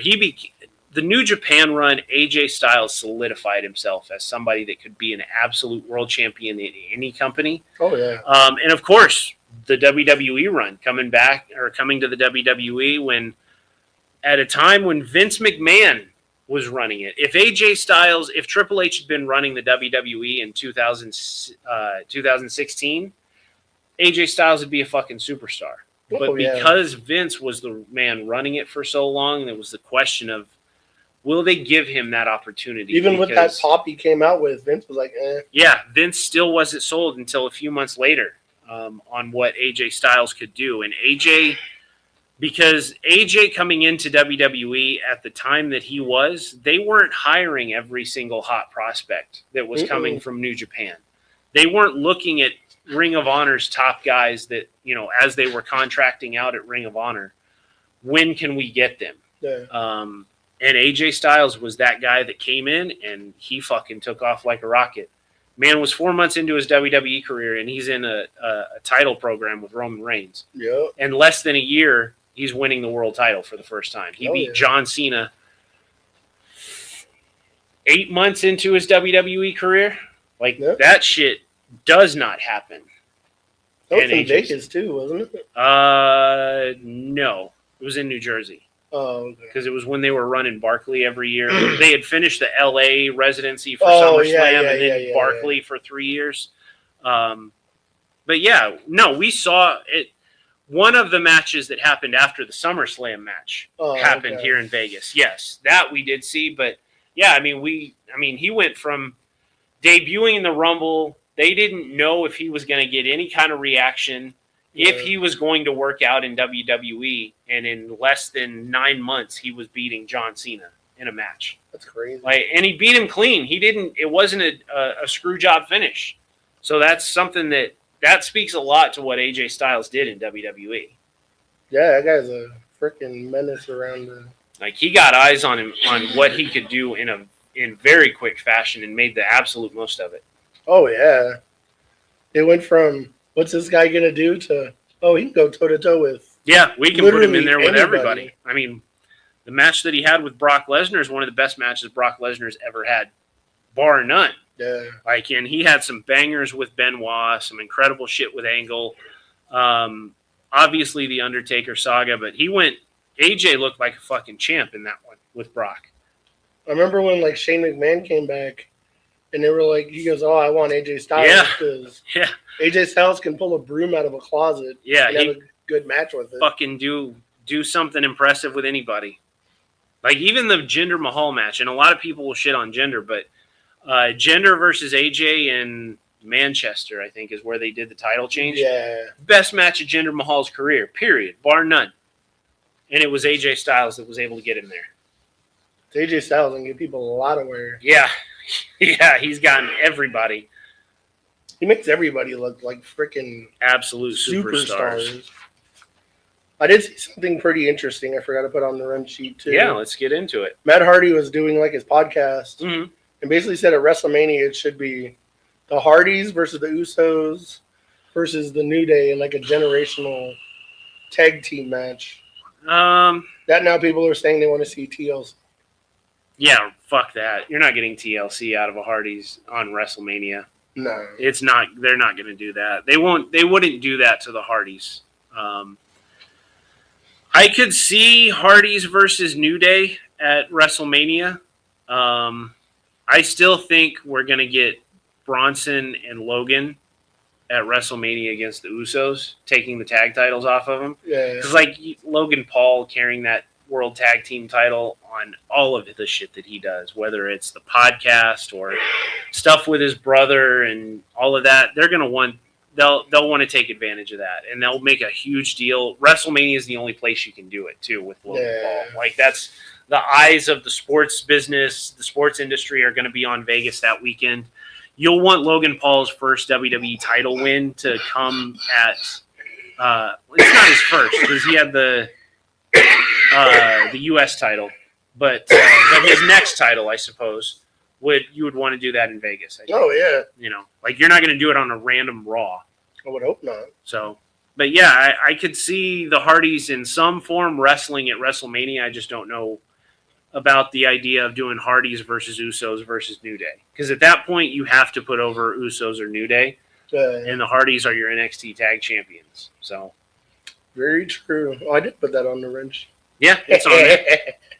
the New Japan run, AJ Styles solidified himself as somebody that could be an absolute world champion in any company. Oh, yeah. And of course, the WWE run coming to the WWE when at a time when Vince McMahon was running it. If Triple H had been running the WWE in 2016, AJ Styles would be a fucking superstar. But because Vince was the man running it for so long, there was the question of, will they give him that opportunity? Even with that pop he came out with, Vince was like, eh. Yeah, Vince still wasn't sold until a few months later on what AJ Styles could do. And because AJ coming into WWE at the time that he was, they weren't hiring every single hot prospect that was coming from New Japan. They weren't looking at Ring of Honor's top guys that, as they were contracting out at Ring of Honor, when can we get them? Yeah. And AJ Styles was that guy that came in and he fucking took off like a rocket. Man was 4 months into his WWE career and he's in a title program with Roman Reigns. Yeah. And less than a year, he's winning the world title for the first time. He beat John Cena 8 months into his WWE career. That shit does not happen. That was in Vegas too, wasn't it? No. It was in New Jersey. Oh, okay. Because it was when they were running Barkley every year. They had finished the LA residency for SummerSlam and then Barkley for 3 years. But yeah, no, we saw it. One of the matches that happened after the SummerSlam match happened here in Vegas. Yes, that we did see. But yeah, he went from debuting in the Rumble. They didn't know if he was going to get any kind of reaction. If he was going to work out in WWE, and in less than 9 months, he was beating John Cena in a match. That's crazy. And he beat him clean. It wasn't a screw job finish. So that's something that speaks a lot to what AJ Styles did in WWE. Yeah, that guy's a freaking menace around he got eyes on him on what he could do in very quick fashion and made the absolute most of it. Oh yeah, it went from what's this guy gonna do to he can go toe to toe with. Yeah, we can put him in there with anybody. everybody. The match that he had with Brock Lesnar is one of the best matches Brock Lesnar's ever had, bar none. Yeah. And he had some bangers with Benoit, some incredible shit with Angle. Obviously the Undertaker saga, but AJ looked like a fucking champ in that one with Brock. I remember when Shane McMahon came back and they were he goes, "Oh, I want AJ Styles because AJ Styles can pull a broom out of a closet and have a good match with it. Fucking do something impressive with anybody." Even the Jinder Mahal match, and a lot of people will shit on Jinder, but Jinder versus AJ in Manchester, I think, is where they did the title change. Yeah. Best match of Jinder Mahal's career, period, bar none. And it was AJ Styles that was able to get him there. It's AJ Styles and give people a lot of wear. Yeah. Yeah, he's gotten everybody. He makes everybody look like freaking absolute superstars. I did see something pretty interesting. I forgot to put on the run sheet too. Yeah, let's get into it. Matt Hardy was doing his podcast and basically said at WrestleMania it should be the Hardys versus the Usos versus the New Day in a generational tag team match. That now people are saying they want to see TLC. Yeah, fuck that. You're not getting TLC out of a Hardys on WrestleMania. No. It's not. They're not going to do that. They won't. They wouldn't do that to the Hardys. I could see Hardys versus New Day at WrestleMania. I still think we're going to get Bronson and Logan at WrestleMania against the Usos, taking the tag titles off of them. Yeah. Because Logan Paul carrying that World Tag Team title on all of the shit that he does, whether it's the podcast or stuff with his brother and all of that, they'll want to take advantage of that, and they'll make a huge deal. WrestleMania is the only place you can do it too with Logan Paul. That's the eyes of the sports business, the sports industry are going to be on Vegas that weekend. You'll want Logan Paul's first WWE title win to come at It's not his first because he had the U.S. title, but his next title, I suppose, you would want to do that in Vegas. I think. Oh yeah. Like you're not going to do it on a random Raw. I would hope not. So, but yeah, I could see the Hardys in some form wrestling at WrestleMania. I just don't know about the idea of doing Hardys versus Usos versus New Day, because at that point you have to put over Usos or New Day, and the Hardys are your NXT Tag Champions. So, very true. Oh, I did put that on the wrench. Yeah, it's on there.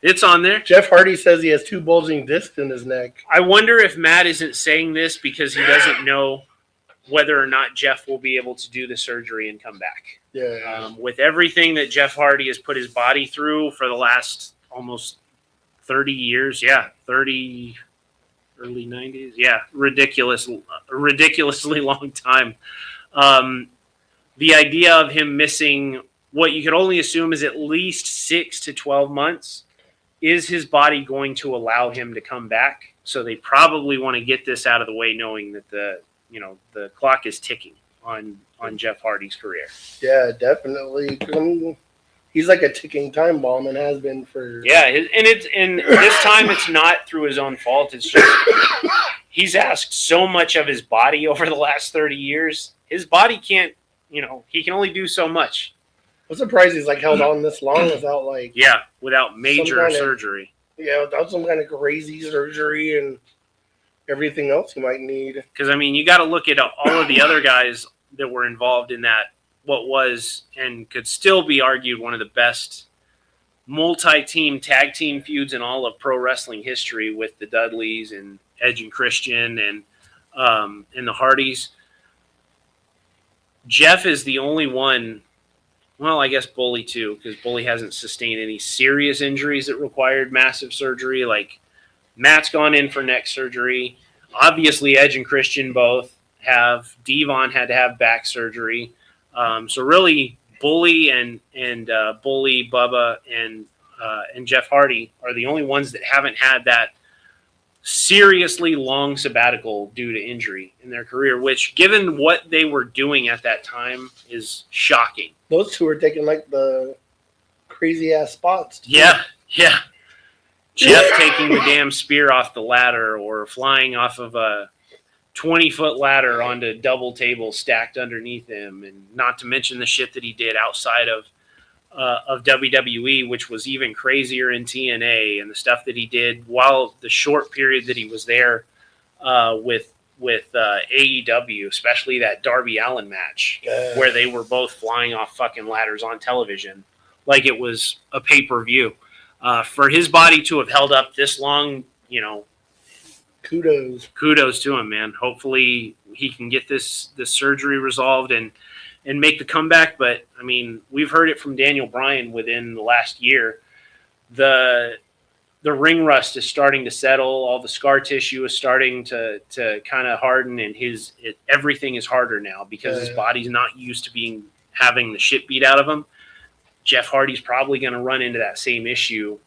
It's on there. Jeff Hardy says he has 2 bulging discs in his neck. I wonder if Matt isn't saying this because he doesn't know whether or not Jeff will be able to do the surgery and come back. Yeah. With everything that Jeff Hardy has put his body through for the last almost 30 years. Yeah, 30, early 90s. Yeah, ridiculously long time. The idea of him missing what you could only assume is at least 6 to 12 months. Is his body going to allow him to come back? So they probably want to get this out of the way, knowing that the clock is ticking on Jeff Hardy's career. Yeah, definitely. He's like a ticking time bomb and has been for. Yeah, and this time it's not through his own fault. It's just he's asked so much of his body over the last 30 years. His body can't. He can only do so much. I'm surprised he's like held on this long without without major surgery. Without some kind of crazy surgery and everything else you might need. Because you got to look at all of the other guys that were involved in that. What was and could still be argued one of the best multi-team tag team feuds in all of pro wrestling history with the Dudleys and Edge and Christian and the Hardys. Jeff is the only one. Well, I guess Bully too, because Bully hasn't sustained any serious injuries that required massive surgery. Like Matt's gone in for neck surgery. Obviously, Edge and Christian both have. Devon had to have back surgery. So really, Bully and Bully, Bubba, and Jeff Hardy are the only ones that haven't had that seriously long sabbatical due to injury in their career, which, given what they were doing at that time, is shocking. Those two are taking like the crazy ass spots. Too. Yeah. Jeff taking the damn spear off the ladder or flying off of a 20-foot ladder onto double tables stacked underneath him, and not to mention the shit that he did outside of WWE, which was even crazier in TNA, and the stuff that he did while the short period that he was there with AEW, especially that Darby Allin match where they were both flying off fucking ladders on television like it was a pay-per-view. For his body to have held up this long, kudos to him, man. Hopefully he can get this surgery resolved and make the comeback. But we've heard it from Daniel Bryan within the last year. The ring rust is starting to settle. All the scar tissue is starting to kind of harden, and everything is harder now because his body's not used to having the shit beat out of him. Jeff Hardy's probably going to run into that same issue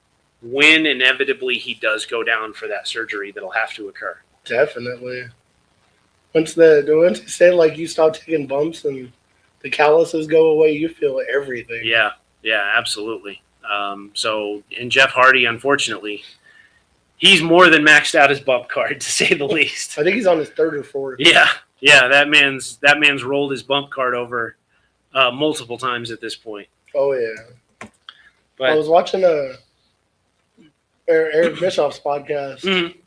when inevitably he does go down for that surgery that'll have to occur. Definitely. Once you say like you stop taking bumps and the calluses go away, you feel everything. Yeah, absolutely. And Jeff Hardy, unfortunately, he's more than maxed out his bump card, to say the least. I think he's on his 3rd or 4th. Yeah. That man's rolled his bump card over multiple times at this point. Oh yeah. But I was watching Eric Bischoff's podcast. Mm-hmm.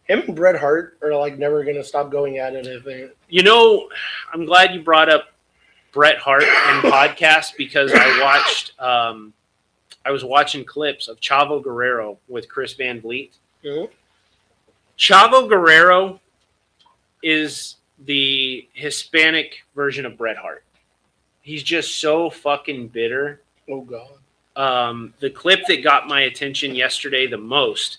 Him and Bret Hart are like never gonna stop going at it. I think. I'm glad you brought up Bret Hart and podcast because I was watching clips of Chavo Guerrero with Chris Van Vliet. Mm-hmm. Chavo Guerrero is the Hispanic version of Bret Hart. He's just so fucking bitter. Oh, God. The clip that got my attention yesterday the most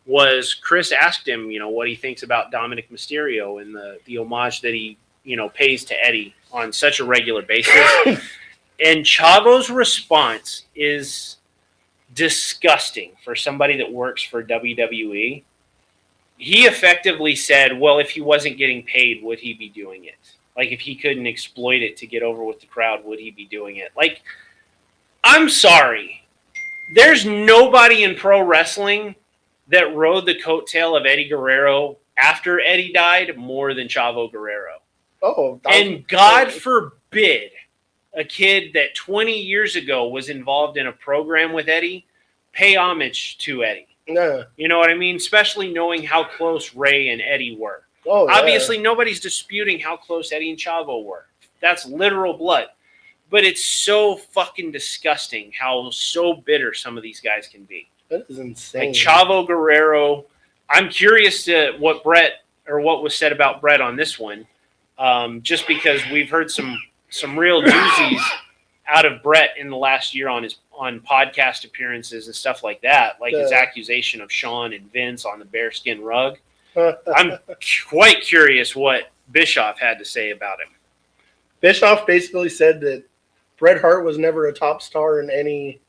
was Chris asked him, what he thinks about Dominic Mysterio and the homage that he, pays to Eddie on such a regular basis. And Chavo's response is disgusting for somebody that works for WWE. He effectively said, well, if he wasn't getting paid, would he be doing it? Like, if he couldn't exploit it to get over with the crowd, would he be doing it? Like, I'm sorry. There's nobody in pro wrestling that rode the coattail of Eddie Guerrero after Eddie died more than Chavo Guerrero. Oh, and God forbid a kid that 20 years ago was involved in a program with Eddie pay homage to Eddie. Yeah. You know what I mean? Especially knowing how close Ray and Eddie were. Oh, yeah. Obviously, nobody's disputing how close Eddie and Chavo were. That's literal blood. But it's so fucking disgusting how so bitter some of these guys can be. That is insane. Like Chavo Guerrero. I'm curious to what was said about Brett on this one. Just because we've heard some real doozies out of Brett in the last year on podcast appearances and stuff like that, like his accusation of Shawn and Vince on the bearskin rug. I'm quite curious what Bischoff had to say about him. Bischoff basically said that Bret Hart was never a top star in any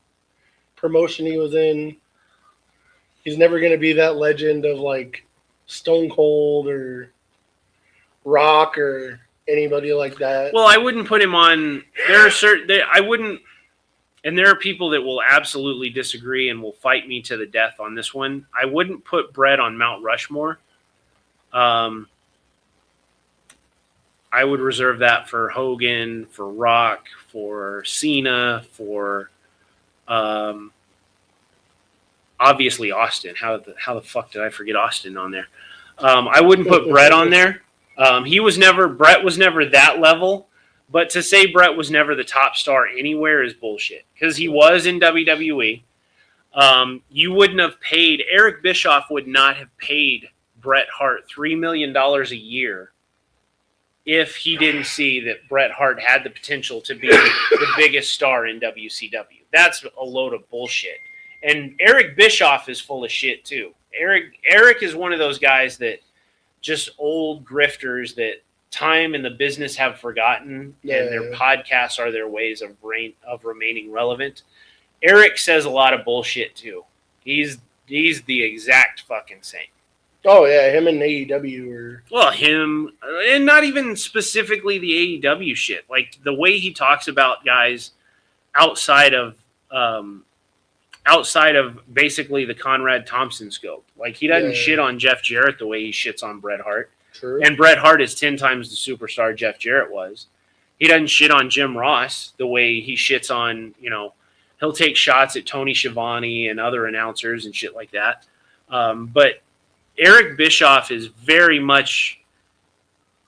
promotion he was in. He's never going to be that legend of like Stone Cold or Rock or anybody like that. Well, I wouldn't put him on. There are people that will absolutely disagree and will fight me to the death on this one. I wouldn't put Bret on Mount Rushmore. I would reserve that for Hogan, for Rock, for Cena, for obviously Austin. How the fuck did I forget Austin on there? I wouldn't put Bret on there. Bret was never that level, but to say Bret was never the top star anywhere is bullshit because he was in WWE. You wouldn't have paid, Eric Bischoff would not have paid Bret Hart $3 million a year if he didn't see that Bret Hart had the potential to be the biggest star in WCW. That's a load of bullshit. And Eric Bischoff is full of shit too. Eric is one of those guys that just old grifters that time and the business have forgotten, and their podcasts are their ways of remaining relevant. Eric says a lot of bullshit too. He's the exact fucking same. Oh yeah, him and AEW were. Well, him, and not even specifically the AEW shit. Like the way he talks about guys outside of basically the Conrad Thompson scope. Like he doesn't shit on Jeff Jarrett the way he shits on Bret Hart. True. And Bret Hart is 10 times the superstar Jeff Jarrett was. He doesn't shit on Jim Ross the way he shits on, he'll take shots at Tony Schiavone and other announcers and shit like that. But Eric Bischoff is very much,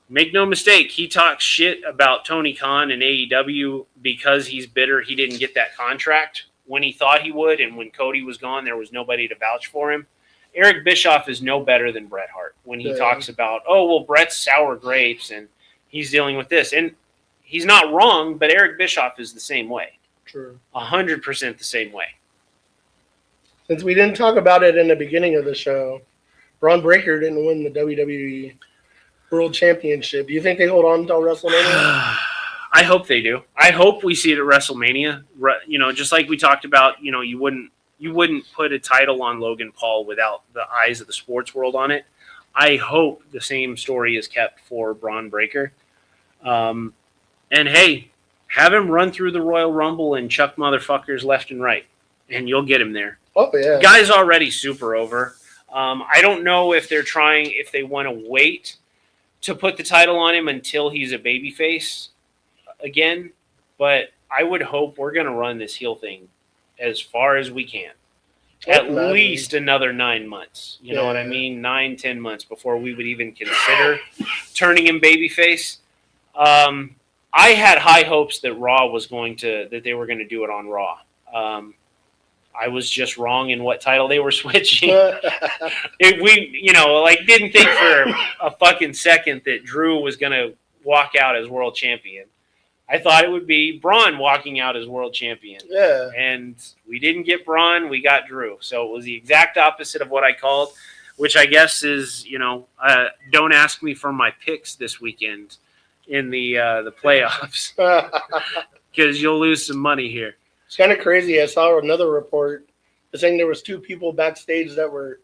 make no mistake, he talks shit about Tony Khan and AEW because he's bitter he didn't get that contract when he thought he would, and when Cody was gone, there was nobody to vouch for him. Eric Bischoff is no better than Bret Hart when he talks about, Bret's sour grapes and he's dealing with this. And he's not wrong, but Eric Bischoff is the same way. True. 100% the same way. Since we didn't talk about it in the beginning of the show, Braun Breaker didn't win the WWE World Championship. Do you think they hold on until WrestleMania? I hope they do. I hope we see it at WrestleMania. Just like we talked about, you wouldn't put a title on Logan Paul without the eyes of the sports world on it. I hope the same story is kept for Braun Breaker. And hey, have him run through the Royal Rumble and chuck motherfuckers left and right, and you'll get him there. Oh, yeah. Guy's already super over. I don't know if they want to wait to put the title on him until he's a babyface again, but I would hope we're going to run this heel thing as far as we can. At least another 9 months. You know what I mean? 9-10 months before we would even consider turning him babyface. I had high hopes that that they were going to do it on Raw. I was just wrong in what title they were switching. Didn't think for a fucking second that Drew was going to walk out as world champion. I thought it would be Braun walking out as world champion. Yeah. And we didn't get Braun, we got Drew. So it was the exact opposite of what I called, which I guess is, don't ask me for my picks this weekend in the playoffs because you'll lose some money here. It's kind of crazy. I saw another report saying there was 2 people backstage that were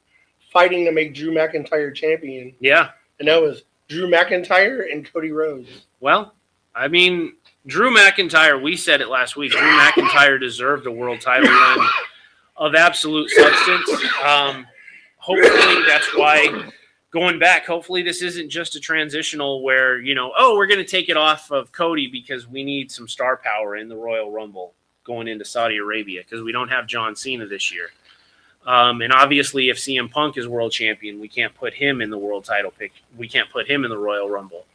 fighting to make Drew McIntyre champion. Yeah. And that was Drew McIntyre and Cody Rhodes. Well, I mean, Drew McIntyre, we said it last week, Drew McIntyre deserved a world title run of absolute substance. Hopefully that's why, going back, hopefully this isn't just a transitional where, we're going to take it off of Cody because we need some star power in the Royal Rumble going into Saudi Arabia because we don't have John Cena this year. And obviously if CM Punk is world champion, we can't put him in the world title pick. We can't put him in the Royal Rumble.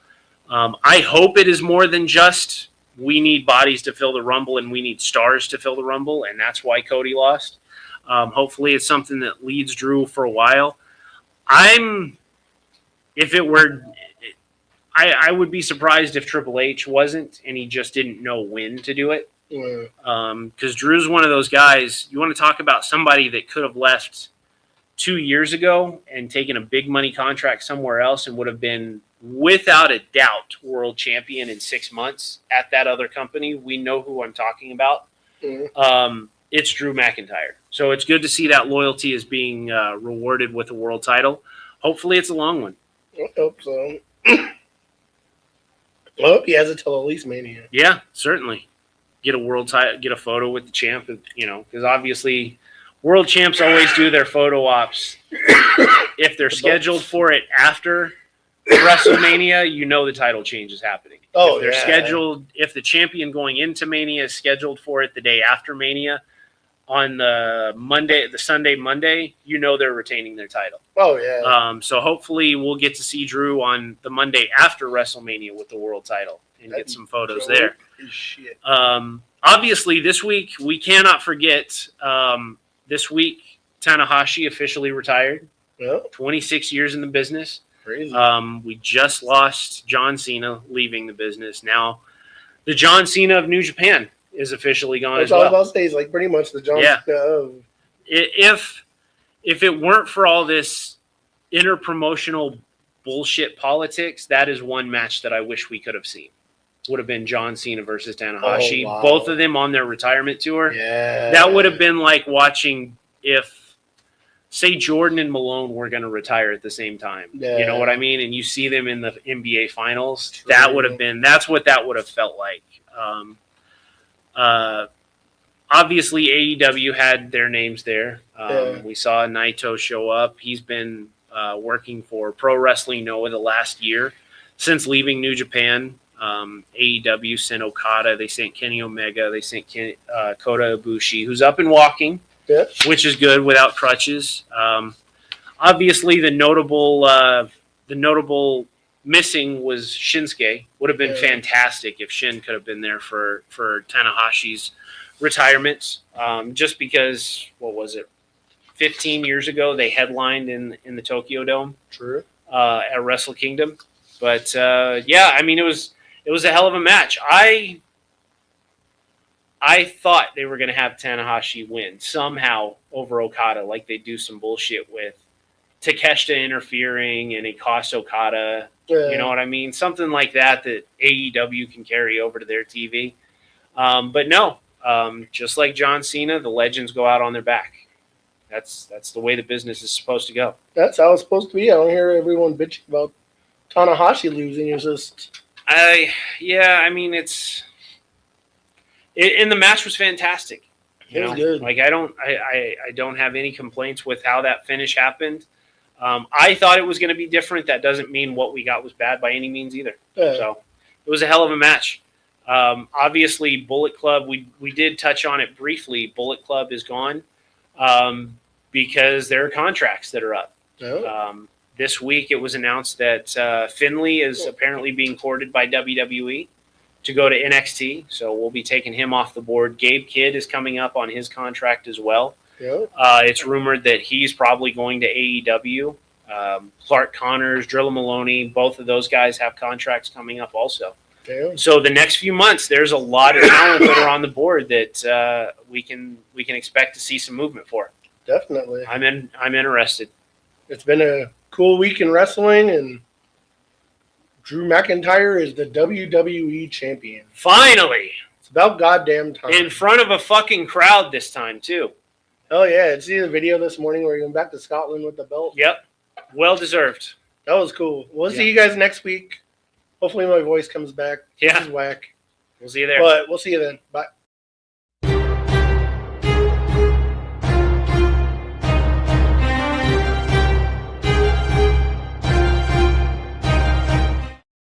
I hope it is more than just we need bodies to fill the Rumble and we need stars to fill the Rumble, and that's why Cody lost. Hopefully it's something that leads Drew for a while. I would be surprised if Triple H wasn't and he just didn't know when to do it. Because Drew's one of those guys, you want to talk about somebody that could have left 2 years ago and taken a big money contract somewhere else and would have been without a doubt world champion in 6 months at that other company. We know who I'm talking about. It's Drew McIntyre. So it's good to see that loyalty is being rewarded with a world title. Hopefully it's a long one. I hope so. I hope he has it till at least Mania. Yeah, certainly. Get a world title, get a photo with the champ, because obviously world champs always do their photo ops. If they're scheduled for it after WrestleMania, the title change is happening. Oh, if they're scheduled, if the champion going into Mania is scheduled for it the day after Mania on the Sunday, Monday, they're retaining their title. Oh, yeah. So hopefully we'll get to see Drew on the Monday after WrestleMania with the world title and get some photos there. Shit. Obviously, this week, we cannot forget, this week, Tanahashi officially retired. Yep. 26 years in the business. Crazy. We just lost John Cena leaving the business. Now, the John Cena of New Japan is officially gone as well. That's all about stays, like pretty much the John Cena of. If it weren't for all this interpromotional bullshit politics, that is one match that I wish we could have seen. Would have been John Cena versus Tanahashi. Oh, wow. Both of them on their retirement tour. Yeah. That would have been like watching if, say, Jordan and Malone were going to retire at the same time. Yeah. You know what I mean? And you see them in the NBA Finals. True. That's what that would have felt like. Obviously, AEW had their names there. We saw Naito show up. He's been working for Pro Wrestling Noah the last year since leaving New Japan. AEW sent Okada. They sent Kenny Omega. They sent Kota Ibushi, who's up and walking, which is good without crutches. Obviously, the notable missing was Shinsuke. Would have been fantastic if Shin could have been there for Tanahashi's retirement. Just because, what was it, 15 years ago they headlined in the Tokyo Dome. True. At Wrestle Kingdom. But I mean, it was a hell of a match. I thought they were going to have Tanahashi win somehow over Okada, like they do some bullshit with Takeshita interfering and it cost Okada. Yeah. You know what I mean? Something like that AEW can carry over to their TV. But no, just like John Cena, the legends go out on their back. That's the way the business is supposed to go. That's how it's supposed to be. I don't hear everyone bitching about Tanahashi losing. It's just... I mean, and the match was fantastic. It was good. Like I don't have any complaints with how that finish happened. I thought it was going to be different. That doesn't mean what we got was bad by any means either. Yeah. So it was a hell of a match. Obviously, Bullet Club. We did touch on it briefly. Bullet Club is gone because there are contracts that are up. Yeah. This week, it was announced that Finley is apparently being courted by WWE to go to NXT, so we'll be taking him off the board. Gabe Kidd is coming up on his contract as well. Yeah. It's rumored that he's probably going to AEW. Clark Connors, Drilla Maloney, both of those guys have contracts coming up also. Yeah. So the next few months, there's a lot of talent that are on the board that we can expect to see some movement for. Definitely. I'm interested. It's been a cool week in wrestling, and Drew McIntyre is the WWE champion. Finally! It's about goddamn time. In front of a fucking crowd this time, too. Oh, yeah. Did you see the video this morning where he went back to Scotland with the belt? Yep. Well deserved. That was cool. We'll Yeah. see you guys next week. Hopefully my voice comes back. Yeah. This is whack. We'll see you there. But we'll see you then. Bye.